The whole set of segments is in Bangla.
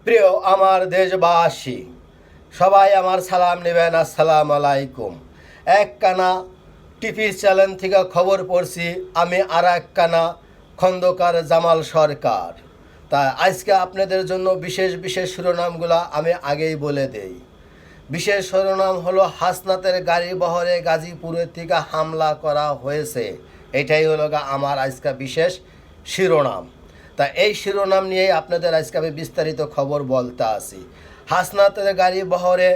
প্রিয় আমার দেশবাসী, সবাই আমার সালাম নেবেন। আসসালামু আলাইকুম। এক কানা টিভির চ্যানেল থেকে খবর পড়ছি, আমি আর এক কানা খন্দকার জামাল সরকার। তাই আজকে আপনাদের জন্য বিশেষ বিশেষ শিরোনামগুলো আমি আগেই বলে দেই। বিশেষ শিরোনাম হলো হাসনাতের গাড়ি বহরে গাজীপুরের থেকে হামলা করা হয়েছে। এটাই হলো আমার আজকে বিশেষ শিরোনাম। তা এই শিরোনাম নিয়েই আপনাদের আজকে আমি বিস্তারিত খবর বলতে আসি। হাসনাতের গাড়ি বহরে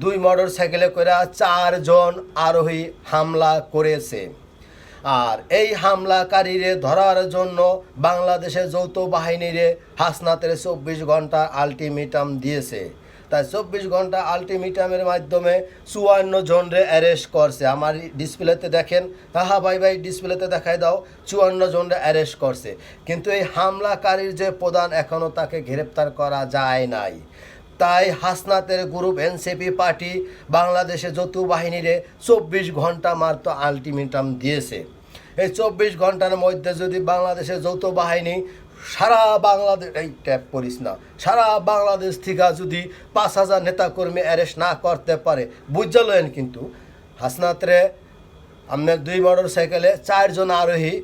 2 মোটর সাইকেলে করে 4 জন আরোহী হামলা করেছে। আর এই হামলাকারীরে ধরার জন্য বাংলাদেশের যৌথ বাহিনীরে হাসনাতের 24 ঘন্টা আলটিমেটাম দিয়েছে। তাই 24 ঘন্টা আলটিমেটামের মাধ্যমে 54 জনরে অ্যারেস্ট করছে। আমার ডিসপ্লেতে দেখেন, হ্যাঁ ভাই ডিসপ্লেতে দেখাই দাও, 54 জনরে অ্যারেস্ট করছে। কিন্তু এই হামলাকারীর যে প্রধান, এখনও তাকে গ্রেপ্তার করা যায় নাই। তাই হাসনাতের গ্রুপ এনসিপি পার্টি বাংলাদেশে যৌথ বাহিনীরে 24 ঘন্টা মাত্র আলটিমেটাম দিয়েছে। এই 24 ঘন্টার মধ্যে যদি বাংলাদেশের যৌথ বাহিনী সারা বাংলাদেশ, এই ট্যাপ করিস না, সারা বাংলাদেশ থেকে যদি 5,000 নেতাকর্মী অ্যারেস্ট না করতে পারে, বুঝলেন। কিন্তু হাসনাতরে আপনার 2 মোটর সাইকেলে 4 জন আরোহী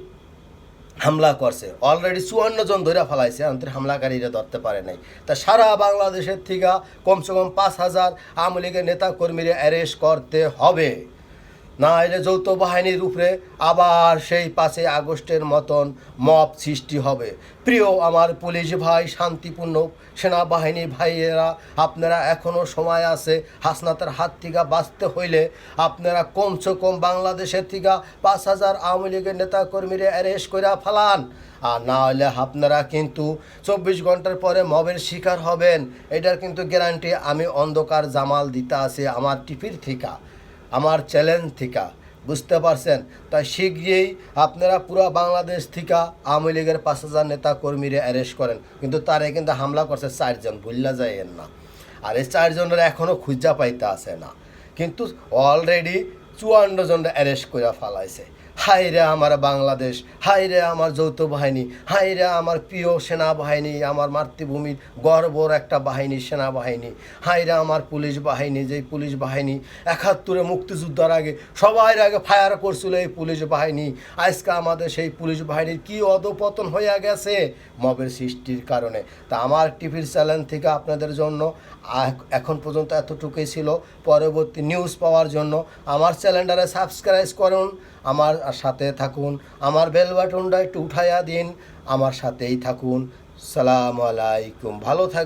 হামলা করছে। অলরেডি 54 জন ধরে ফেলাইছে, আমাদের হামলাকারীরা ধরতে পারে নাই। তা সারা বাংলাদেশের থেকে কমসে কম 5,000 আওয়ামী লীগের নেতাকর্মীরা অ্যারেস্ট করতে হবে, না এলে যৌথ বাহিনীর উপরে আবার সেই 5 আগস্টের মতন মব সৃষ্টি হবে। প্রিয় আমার পুলিশ ভাই, শান্তিপূর্ণ সেনাবাহিনী ভাইয়েরা, আপনারা এখনও সময় আছে। হাসনাতের হাত থেকে বাঁচতে হইলে আপনারা কমসে কম বাংলাদেশের থেকে 5,000 আওয়ামী লীগের নেতাকর্মীরা অ্যারেস্ট করে ফেলান। আর না হলে আপনারা কিন্তু 24 ঘন্টার পরে মবের শিকার হবেন। এটার কিন্তু গ্যারান্টি আমি অন্ধকার জামাল দিতে আছি আমার টিভির থেকে, আমার চ্যালেঞ্জ থেকে, বুঝতে পারছেন। তাই শীঘ্রই আপনারা পুরো বাংলাদেশ থেকে আওয়ামী লীগের 5,000 নেতা কর্মীরা অ্যারেস্ট করেন। কিন্তু তারে কিন্তু হামলা করছে 4 জন, ভুললা যাইয়েন না। আর এই 4 জনের এখনও খুঁজা পাইতে আসে না, কিন্তু অলরেডি 54 জনরা অ্যারেস্ট করে ফেলাইছে। হাই রে আমার বাংলাদেশ, হাই রে আমার যৌথ বাহিনী, হাই রে আমার প্রিয় সেনাবাহিনী, আমার মাতৃভূমির গর্বর একটা বাহিনী, সেনাবাহিনী। হাই রে আমার পুলিশ বাহিনী, যেই পুলিশ বাহিনী 71-এ মুক্তিযুদ্ধের আগে সবাই আগে ফায়ার করছিল এই পুলিশ বাহিনী। আজকে আমাদের সেই পুলিশ বাহিনীর কী অধপতন হয়ে গেছে মবের সৃষ্টির কারণে। তা আমার টিভির চ্যানেল থেকে আপনাদের জন্য এখন পর্যন্ত এতটুকুই ছিল। পরবর্তী নিউজ পাওয়ার জন্য আমার চ্যানেলটারে সাবস্ক্রাইব করুন, আমার সাথে থাকুন, আমার বেল বাটনটা একটু উঠাইয়া দিন, আমার সাথেই থাকুন। সালামু আলাইকুম, ভালো থাকুন।